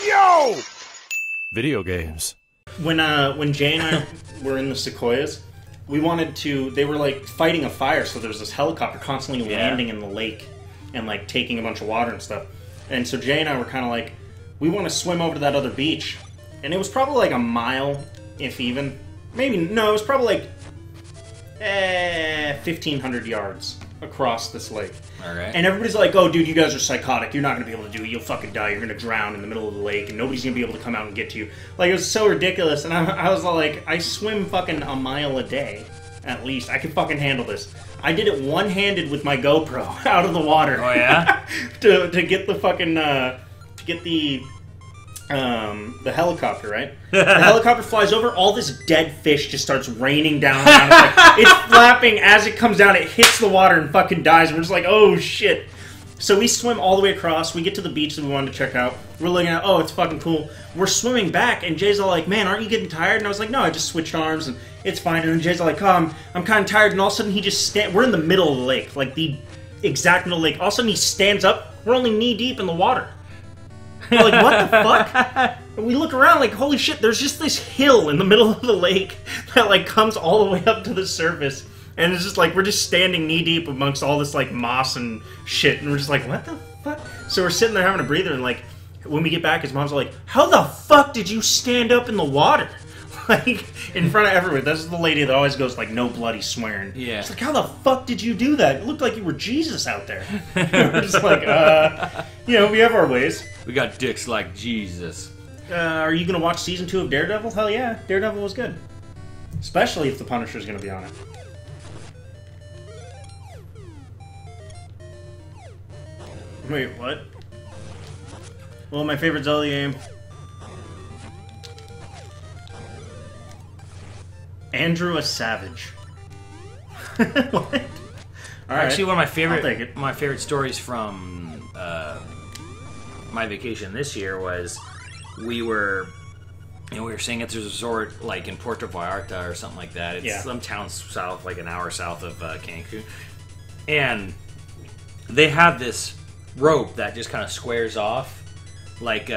Yo! Video games. When Jay and I were in the Sequoias, we wanted to... They were, like, fighting a fire, so there was this helicopter constantly landing in the lake and, like, taking a bunch of water and stuff. And so Jay and I were kind of like, we want to swim over to that other beach. And it was probably, like, a mile, if even. Maybe... No, it was probably, like, 1,500 yards across this lake. Alright. And everybody's like, oh, dude, you guys are psychotic. You're not going to be able to do it. You'll fucking die. You're going to drown in the middle of the lake, and nobody's going to be able to come out and get to you. Like, it was so ridiculous. And I was like, I swim fucking a mile a day, at least. I can fucking handle this. I did it one-handed with my GoPro out of the water. Oh, yeah? to get the fucking, to get the helicopter, right? The helicopter flies over, all this dead fish just starts raining down around it. Like, it's flapping as it comes down, it hits the water and fucking dies. We're just like, oh shit. So we swim all the way across, we get to the beach that we wanted to check out. We're looking at, oh, it's fucking cool. We're swimming back, and Jay's all like, man, aren't you getting tired? And I was like, no, I just switched arms, and it's fine. And then Jay's all like, oh, I'm kind of tired, and all of a sudden he just we're in the middle of the lake, like the exact middle of the lake. All of a sudden he stands up, we're only knee deep in the water. We're like, what the fuck? And we look around like, holy shit, there's just this hill in the middle of the lake that, like, comes all the way up to the surface. And it's just like, we're just standing knee-deep amongst all this, like, moss and shit. And we're just like, what the fuck? So we're sitting there having a breather, and, like, when we get back, his mom's like, how the fuck did you stand up in the water? Like, in front of everyone. This is the lady that always goes, like, no bloody swearing. Yeah. It's like, how the fuck did you do that? It looked like you were Jesus out there. We're just like, you know, we have our ways. We got dicks like Jesus. Are you going to watch Season 2 of Daredevil? Hell yeah, Daredevil was good. Especially if the Punisher's going to be on it. Wait, what? Well, my favorite Zelda game. Andrew a Savage. What? Actually, one of I'll take it. my favorite stories from my vacation this year was we were staying at this resort like in Puerto Vallarta or something like that. It's some town south, like an hour south of Cancun, and they have this rope that just kind of squares off, like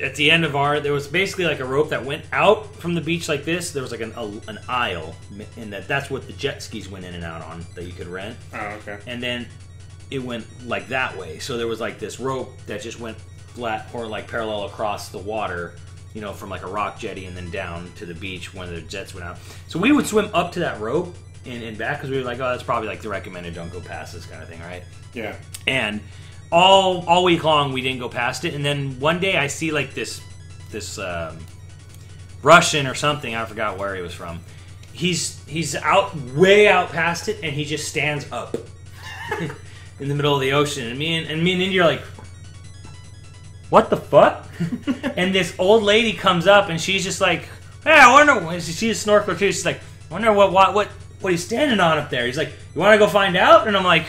at the end of there was basically like a rope that went out from the beach like this. There was like an aisle, and that's what the jet skis went in and out on that you could rent. Oh, okay. And then it went like that way. So there was like this rope that just went flat or like parallel across the water, you know, from like a rock jetty and then down to the beach when the jets went out. So we would swim up to that rope and back because we were like, oh, that's probably like the recommended don't go past this kind of thing, right? Yeah. And all week long we didn't go past it, and then one day I see like this Russian or something, I forgot where he was from. He's way out past it, and he just stands up in the middle of the ocean, and me and Indy are like, what the fuck? And this old lady comes up, and she's just like, hey, I wonder. She's a snorkeler too. She's like, I wonder what he's standing on up there. He's like, you want to go find out? And I'm like,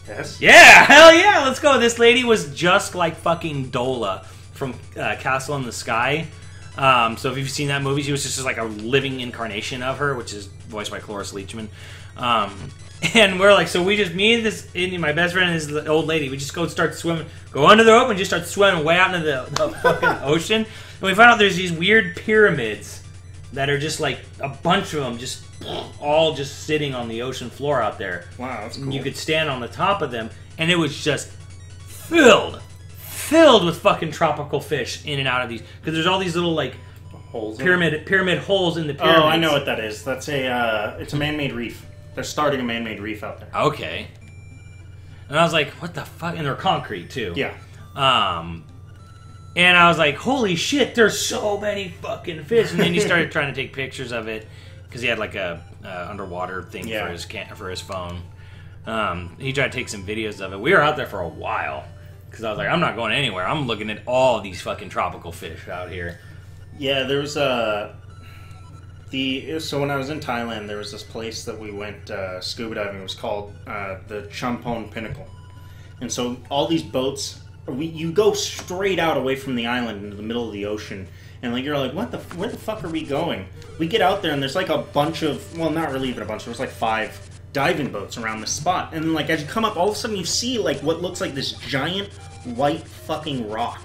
yes. Yeah, hell yeah, let's go. This lady was just like fucking Dola from Castle in the Sky. So if you've seen that movie, she was just like a living incarnation of her, which is voiced by Cloris Leachman. And we're like, so we just, me and my best friend and this old lady, we just go start swimming, go under the rope and just start swimming way out into the fucking ocean. And we find out there's these weird pyramids that are just like a bunch of them just all just sitting on the ocean floor out there. Wow, that's cool. And you could stand on the top of them, and it was just filled with fucking tropical fish in and out of these, because there's all these little like holes, pyramid holes in the pyramids. Oh, I know what that is. That's it's a man-made reef. They're starting a man-made reef out there. Okay. And I was like, what the fuck? And they're concrete too. Yeah. And I was like, holy shit, there's so many fucking fish. And then he started trying to take pictures of it because he had like a underwater thing for his phone. He tried to take some videos of it. We were out there for a while because I was like, I'm not going anywhere. I'm looking at all these fucking tropical fish out here. Yeah, there was so when I was in Thailand, there was this place that we went scuba diving. It was called the Champon Pinnacle. And so all these boats, you go straight out away from the island into the middle of the ocean, and like you're like, where the fuck are we going? We get out there and there's like a bunch of, well, not really even a bunch. There was like 5 diving boats around this spot. And like as you come up, all of a sudden you see like what looks like this giant white fucking rock.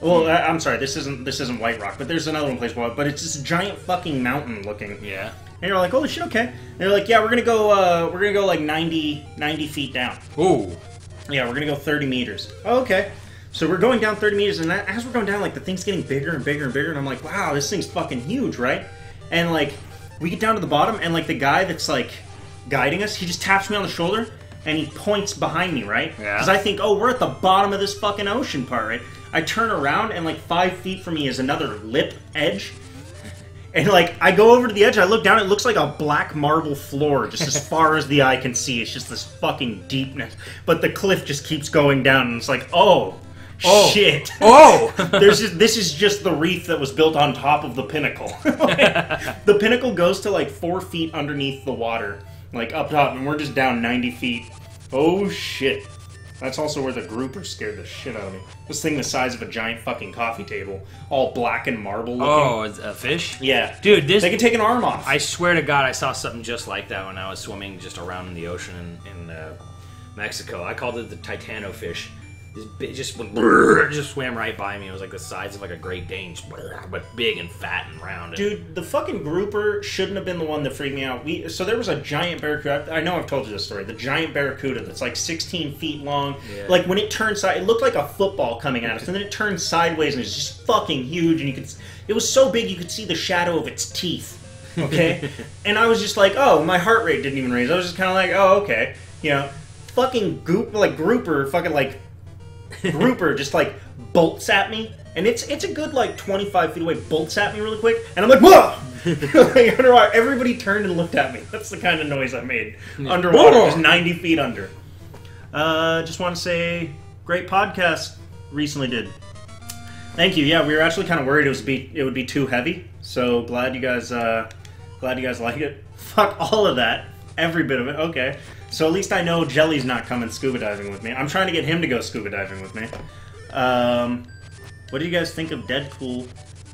Well, I'm sorry, this isn't white rock, but there's another one place, but it's this giant fucking mountain looking. Yeah. And you're like, holy shit, okay. And they're like, yeah, we're gonna go like 90 feet down. Ooh. Yeah, we're gonna go 30 meters. Oh, okay. So we're going down 30 meters, and as we're going down, like the thing's getting bigger and bigger and bigger, and I'm like, wow, this thing's fucking huge, right? And like, we get down to the bottom, and like the guy that's like guiding us, he just taps me on the shoulder, and he points behind me, right? Yeah. Because I think, oh, we're at the bottom of this fucking ocean part, right? I turn around, and like 5 feet from me is another lip edge. And like, I go over to the edge, I look down, it looks like a black marble floor, just as far as the eye can see. It's just this fucking deepness. But the cliff just keeps going down, and it's like, oh shit. Oh! This is just the reef that was built on top of the pinnacle. Like, the pinnacle goes to like 4 feet underneath the water, like up top, and we're just down 90 feet. Oh shit. That's also where the grouper scared the shit out of me. This thing the size of a giant fucking coffee table, all black and marble looking. Oh, it's a fish? Yeah. Dude, They can take an arm off. I swear to God, I saw something just like that when I was swimming just around in the ocean in Mexico. I called it the Titano fish. It just went, just swam right by me. It was like the size of like a Great Dane, but big and fat and round. Dude, the fucking grouper shouldn't have been the one that freaked me out. So there was a giant barracuda. I know I've told you this story. The giant barracuda that's like 16 feet long. Yeah. Like when it turned side, it looked like a football coming at us, and then it turned sideways and it was just fucking huge. And it was so big you could see the shadow of its teeth. Okay, and I was just like, oh, my heart rate didn't even raise. I was just kind of like, oh, okay, you know, fucking grouper, fucking like. Grouper just like bolts at me, and it's a good like 25 feet away, bolts at me really quick, and I'm like, whoa! Like, underwater, everybody turned and looked at me. That's the kind of noise I made underwater, just 90 feet under. Just want to say, great podcast recently did. Thank you. Yeah, we were actually kind of worried it would be too heavy, so glad you guys like it. Fuck all of that, every bit of it. Okay. So at least I know Jelly's not coming scuba diving with me. I'm trying to get him to go scuba diving with me. What do you guys think of Deadpool?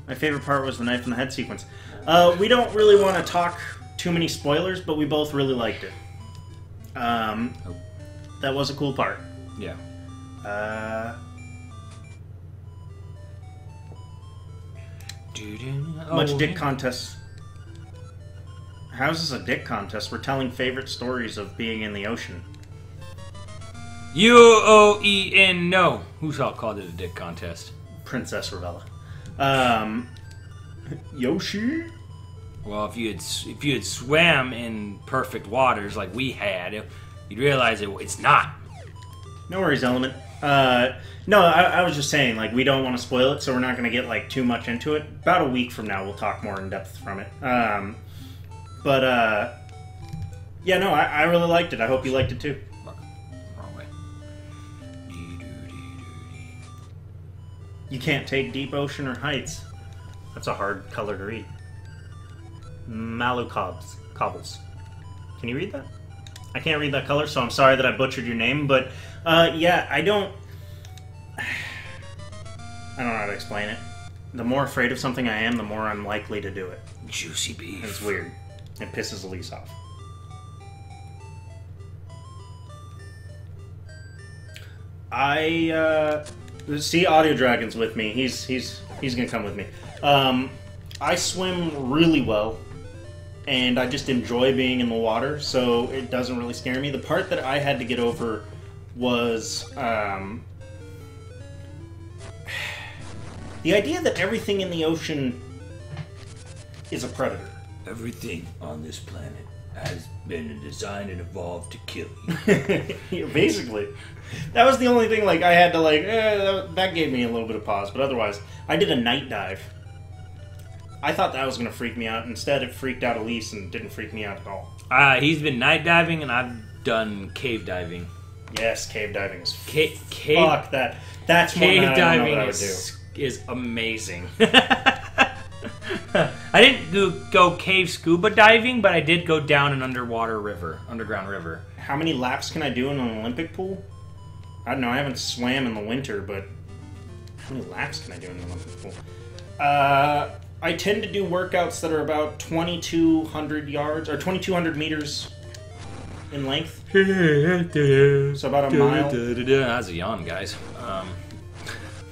My favorite part was the knife in the head sequence. We don't really want to talk too many spoilers, but we both really liked it. That was a cool part. Yeah. Much dick contests. How's this a dick contest? We're telling favorite stories of being in the ocean. UOEN, no. Who's all called it a dick contest? Princess Ravella. Yoshi? Well, if you had swam in perfect waters like we had, you'd realize it's not. No worries, Element. No, I was just saying, like, we don't want to spoil it, so we're not going to get, like, too much into it. About a week from now, we'll talk more in depth from it. Yeah, no, I really liked it. I hope you liked it too. Wrong way. You can't take deep ocean or heights. That's a hard color to read. Cobbles. Can you read that? I can't read that color, so I'm sorry that I butchered your name, but, yeah, I don't know how to explain it. The more afraid of something I am, the more I'm likely to do it. Juicy beef. It's weird. It pisses Elise off. See Audio Dragon's with me. He's gonna come with me. I swim really well, and I just enjoy being in the water, so it doesn't really scare me. The part that I had to get over was the idea that everything in the ocean is a predator. Everything on this planet has been designed and evolved to kill you. Yeah, basically. That was the only thing, like, I had to, like, that gave me a little bit of pause, but otherwise, I did a night dive. I thought that was going to freak me out. Instead, it freaked out Elise and didn't freak me out at all. He's been night diving, and I've done cave diving. Yes, cave diving is fuck that. That's one cave that I diving don't know what I would do. is amazing. I didn't go cave scuba diving, but I did go down an underground river. How many laps can I do in an Olympic pool? I don't know, I haven't swam in the winter, but how many laps can I do in an Olympic pool? I tend to do workouts that are about 2,200 yards, or 2,200 meters in length. So about a mile. That was a yawn, guys.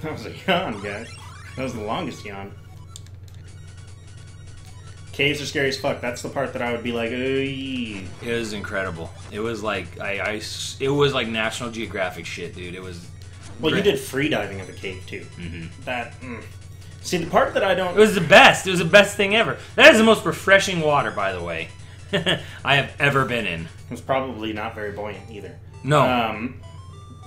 That was a yawn, guys. That was the longest yawn. Caves are scary as fuck. That's the part that I would be like, "Oy." It was incredible. It was like it was like National Geographic shit, dude. It was. Well, great. you did free diving of a cave too. That. See, the part that I don't. It was the best. It was the best thing ever. That is the most refreshing water, by the way, I have ever been in. It was probably not very buoyant either. No.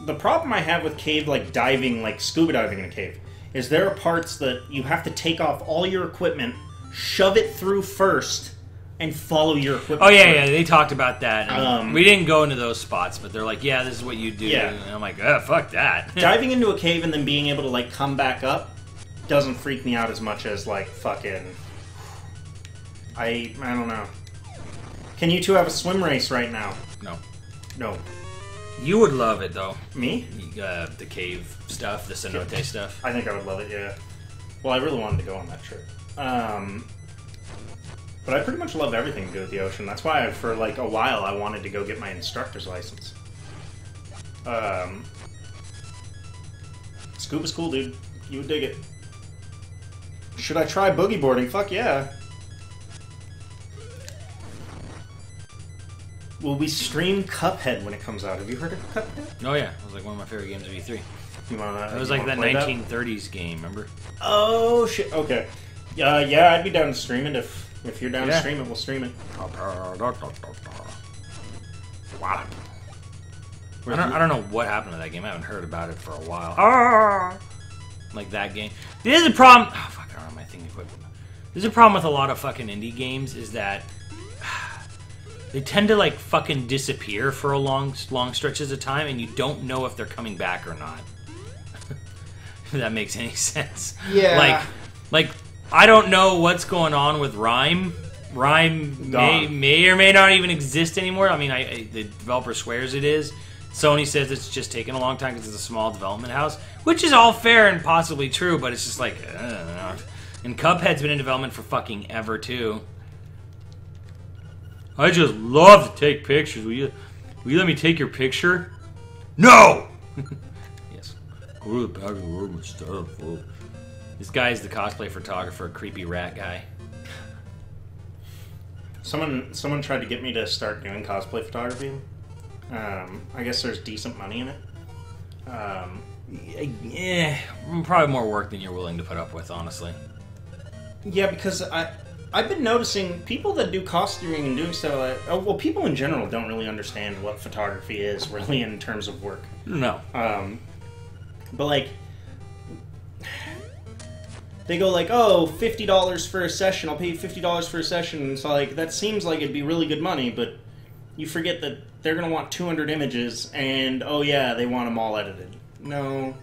The problem I have with cave, like diving, like scuba diving in a cave, is there are parts that you have to take off all your equipment, shove it through first, and follow your equipment. Oh yeah, first. yeah. They talked about that. And we didn't go into those spots, but they're like, yeah, this is what you do. Yeah. And I'm like, fuck that. Diving into a cave and then being able to like come back up doesn't freak me out as much as like fucking. I don't know. Can you two have a swim race right now? No. No. You would love it though. Me? The cave stuff, the cenote stuff. I think I would love it. Yeah. Well, I really wanted to go on that trip. But I pretty much love everything to do with the ocean. That's why, for like a while, I wanted to go get my instructor's license. Scuba's cool, dude. You would dig it. Should I try boogie boarding? Fuck yeah. Will we stream Cuphead when it comes out? Have you heard of Cuphead? Oh yeah, it was like one of my favorite games of E3. You wanna, It was you like wanna that play 1930s game, remember? Oh shit. Okay. Yeah, I'd be down to stream it if you're down to Yeah. stream it. We'll stream it. Wow. I don't know what happened to that game. I haven't heard about it for a while. Like that game. There's a problem. Oh, fuck, I don't have my thing equipped. There's a problem with a lot of fucking indie games is that they tend to like fucking disappear for a long stretches of time, and you don't know if they're coming back or not. If that makes any sense. Yeah. Like I don't know what's going on with Rhyme. Rhyme may or may not even exist anymore. I mean, the developer swears it is. Sony says it's just taking a long time because it's a small development house, which is all fair and possibly true, but it's just like, I don't know. And Cuphead's been in development for fucking ever, too. I just love to take pictures. Will you let me take your picture? No! Yes. Go to the back of the room and stuff. This guy is the cosplay photographer, creepy rat guy. Someone tried to get me to start doing cosplay photography. I guess there's decent money in it. Yeah, probably more work than you're willing to put up with, honestly. Yeah, because I've been noticing people that do costuming and doing stuff like that, well, people in general don't really understand what photography is, really, in terms of work. No. But, like, they go like, oh, $50 for a session, I'll pay you $50 for a session, and so, like, that seems like it'd be really good money, but you forget that they're going to want 200 images, and, oh yeah, they want them all edited. No.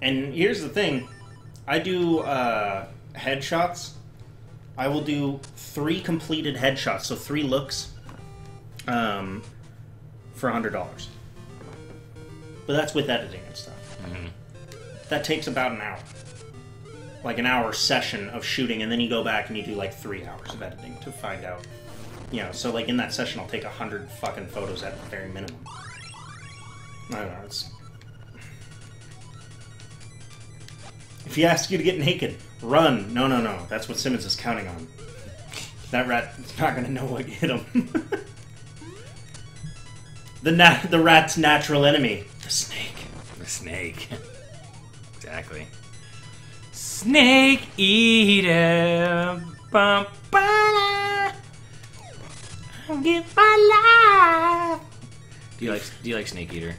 And here's the thing. I do headshots. I will do 3 completed headshots, so 3 looks, for $100. But that's with editing and stuff. Mm-hmm. That takes about an hour. Like an hour session of shooting, and then you go back and you do like 3 hours of editing to find out. You know, so like in that session I'll take 100 fucking photos at the very minimum. I don't know, it's... If he asks you to get naked, run. No, no, no. That's what Simmons is counting on. That rat is not going to know what hit him. The rat's natural enemy. The snake. The snake. Exactly. Snake eater. Bum, ba, give my life. Do you like Snake Eater?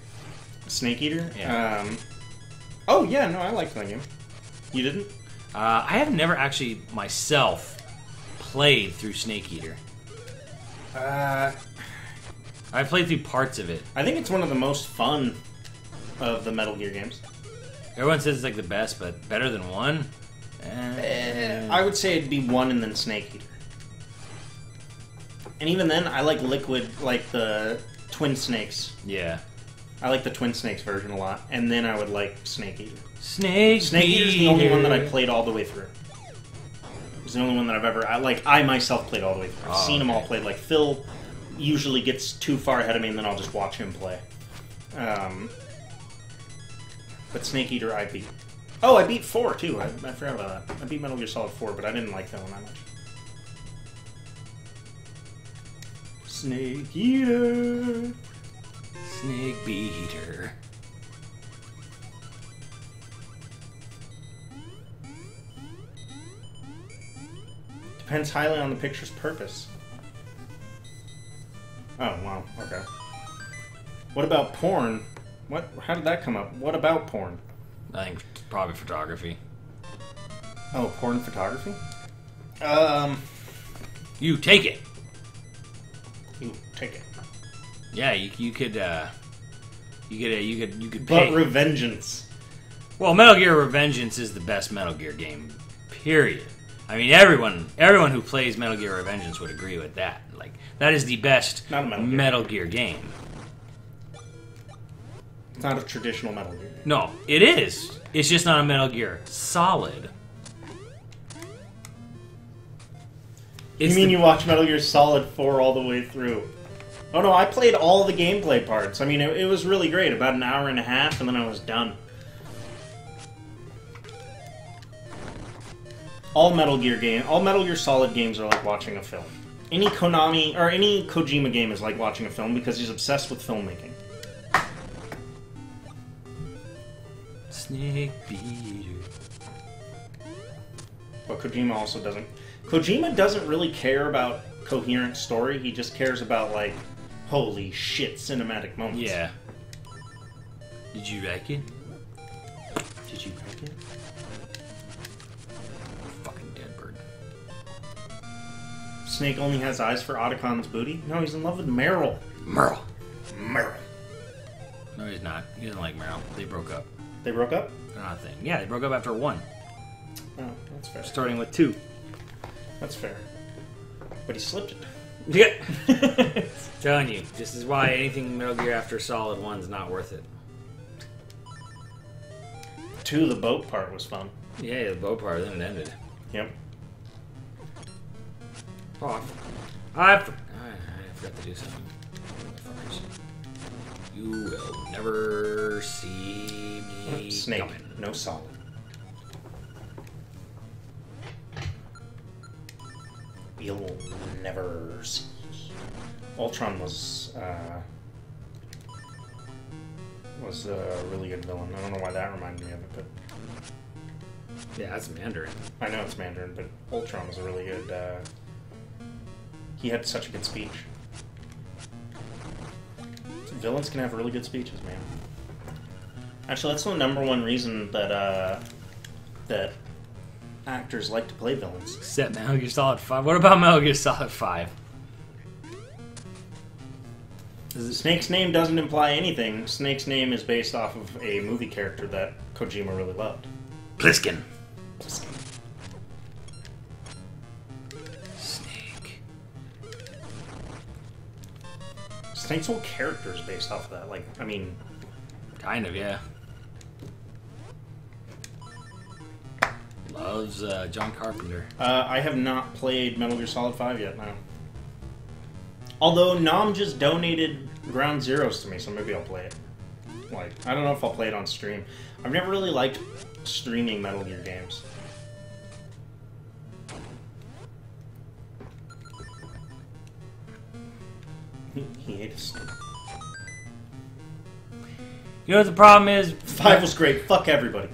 Snake Eater? Yeah. Oh yeah, no, I liked that game. You didn't? I have never actually myself played through Snake Eater. I played through parts of it. I think it's one of the most fun of the Metal Gear games. Everyone says it's like the best, but better than 1? I would say it'd be 1 and then Snake Eater. And even then, I like Liquid, like the Twin Snakes. Yeah. I like the Twin Snakes version a lot. And then I would like Snake Eater. Snake Eater's the only one that I played all the way through. It's the only one that I've ever... I myself played all the way through. I've seen them all played. Like, Phil usually gets too far ahead of me, and then I'll just watch him play. But Snake Eater I beat. Oh, I beat 4 too. I forgot about that. I beat Metal Gear Solid 4, but I didn't like that one that much. Snake Eater. Snake Beater. Depends highly on the picture's purpose. Oh, wow. Okay. What about porn? What? How did that come up? What about porn? I think probably photography. Oh, porn photography? You take it. You take it. Yeah, you could pay. But Revengeance. Well, Metal Gear Revengeance is the best Metal Gear game. Period. I mean, everyone who plays Metal Gear Revengeance would agree with that. Like, that is the best Not a Metal Gear game. It's not a traditional Metal Gear game. No, it is. It's just not a Metal Gear Solid. You mean you watch Metal Gear Solid 4 all the way through? Oh no, I played all the gameplay parts. I mean, it was really great. About an hour and a half, and then I was done. All Metal Gear Solid games are like watching a film. Any Konami or any Kojima game is like watching a film because he's obsessed with filmmaking. Snake Beater. But Kojima also doesn't. Kojima doesn't really care about coherent story. He just cares about like, holy shit, cinematic moments. Yeah. Did you like it? Did you like it? Fucking dead bird. Snake only has eyes for Otacon's booty? No, he's in love with Meryl. Meryl. Meryl. No, he's not. He doesn't like Meryl. They broke up. They broke up? They're not a thing. Yeah, they broke up after 1. Oh, that's fair. Starting with 2. That's fair. But he slipped it. Yeah. Telling you, this is why anything Metal Gear after Solid 1's not worth it. 2, the boat part was fun. Yeah, the boat part, then it ended. Yep. Oh, I forgot to do something. You will never see me Snake, coming. no Solid. You'll never see. Ultron was a really good villain. I don't know why that reminded me of it, but Yeah, that's Mandarin. I know it's Mandarin, but Ultron was a really good. He had such a good speech. Villains can have really good speeches, man. Actually, that's the #1 reason that that actors like to play villains. Except Metal Gear Solid 5. What about Metal Gear Solid 5? Snake's name doesn't imply anything. Snake's name is based off of a movie character that Kojima really loved. Pliskin. Snake. Snake's whole character is based off of that. Like, I mean... Kind of, yeah. Loves John Carpenter. I have not played Metal Gear Solid 5 yet, no. Although, Nam just donated Ground Zeroes to me, so maybe I'll play it. Like, I don't know if I'll play it on stream. I've never really liked streaming Metal Gear games. He hated Snake. You know what the problem is? 5 was great. Fuck everybody.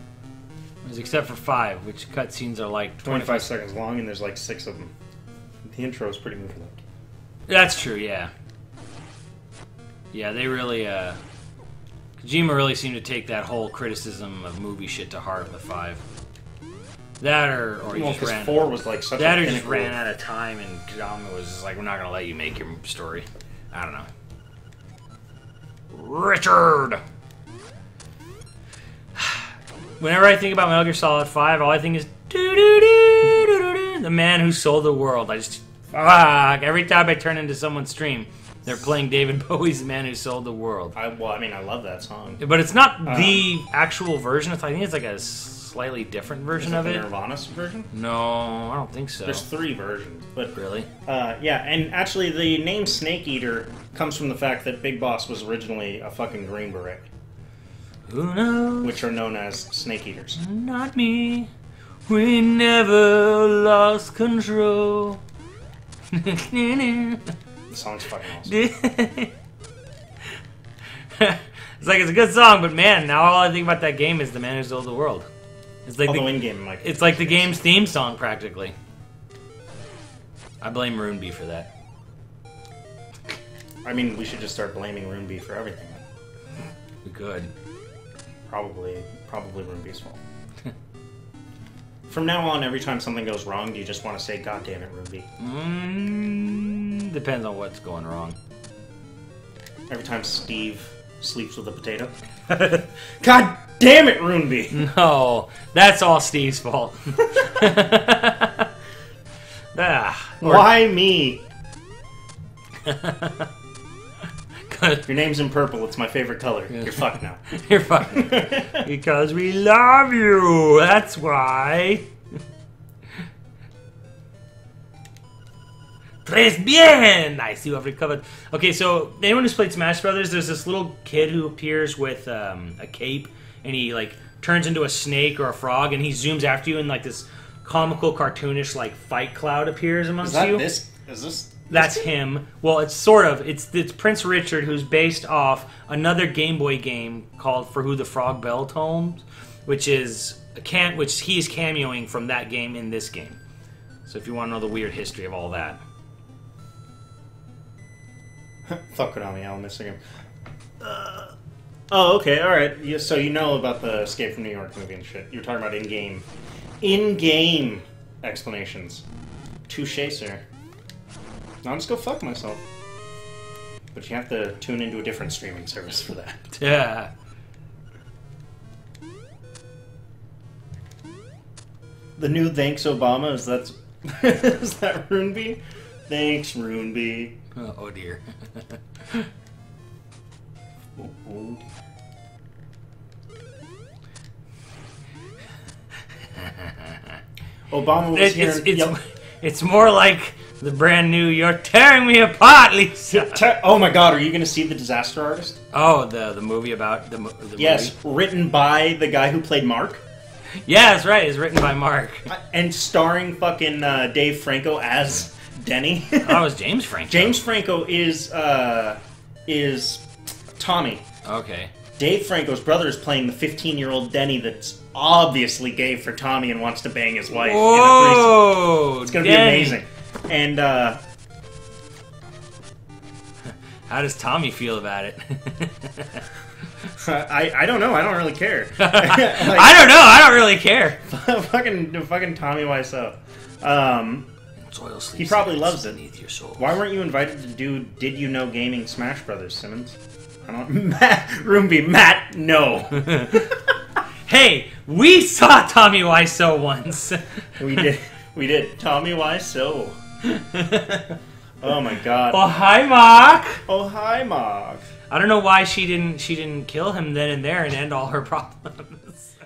Except for 5, which cutscenes are like 25 seconds long, and there's like 6 of them. The intro is pretty moving. That's true, yeah. Yeah, they really, Kojima really seemed to take that whole criticism of movie shit to heart with 5. That or he Well, just because ran... 4 was like such That a or just pinnacle. ran out of time, and Kojima was just like, we're not gonna let you make your story. I don't know. Richard! Whenever I think about Metal Gear Solid 5, all I think is the man who sold the world. I just fuck every time I turn into someone's stream, they're playing David Bowie's "The Man Who Sold the World." I love that song. But it's not the actual version. I think it's like a slightly different Is version it of the it. Nirvana's version? No, I don't think so. There's 3 versions, but Really? yeah, and actually the name Snake Eater comes from the fact that Big Boss was originally a fucking Green Beret, Who knows? which are known as Snake Eaters. Not me. We never lost control. The song's fucking awesome. It's like it's a good song, but man, now all I think about that game is the man who sold the world. It's like Although in-game, Mike. it's like the game's theme song practically. I blame Runeby for that. I mean, we should just start blaming Runeby for everything. We could. Probably Runeby's fault. From now on, every time something goes wrong, do you just want to say, "God damn it, Runeby"? Depends on what's going wrong. Every time Steve sleeps with a potato. God damn it, Runeby! No, that's all Steve's fault. Why me? Your name's in purple. It's my favorite color. You're fucked now. You're fucking. Because we love you. That's why. Tres bien! Nice, you have recovered. Okay, so anyone who's played Smash Brothers, there's this little kid who appears with a cape, and he like turns into a snake or a frog, and he zooms after you, and like this comical, cartoonish like fight cloud appears amongst you. Is this? That's him. Well, it's sort of. It's Prince Richard, who's based off another Game Boy game called For Who the Frog Bell Tones, which is which he's cameoing from that game in this game. So if you want to know the weird history of all that. Fuck Konami, I'll miss him. Oh, okay, alright. Yeah, so you know about the Escape from New York movie and shit. You're talking about in-game explanations. Touché, sir. Now I'll just go fuck myself. But you have to tune into a different streaming service for that. Yeah. The new Thanks Obama, is that Runeby? Thanks, Runeby. Oh dear. Oh. Obama was here. It's more like the brand new "You're Tearing Me Apart," Lisa. Oh my God! Are you going to see The Disaster Artist? Oh, the movie about the Yes, movie? written by the guy who played Mark. Yeah, that's right. It's written by Mark. And starring fucking Dave Franco as Denny. That was James Franco. James Franco is Tommy. Okay. Dave Franco's brother is playing the 15-year-old Denny that's obviously gay for Tommy and wants to bang his wife. Whoa! It's going to be amazing. And how does Tommy feel about it? I don't know. I don't really care. I don't know. I don't really care. fucking Tommy Wiseau. He probably loves it. Why weren't you invited to do Did You Know Gaming Smash Brothers, Simmons? I don't. Matt Runeby, Matt, no. Hey, we saw Tommy Wiseau once. We did. Tommy Wiseau. Oh my God. Oh hi, Mark. Oh hi, Mark. I don't know why she didn't kill him then and there and end all her problems.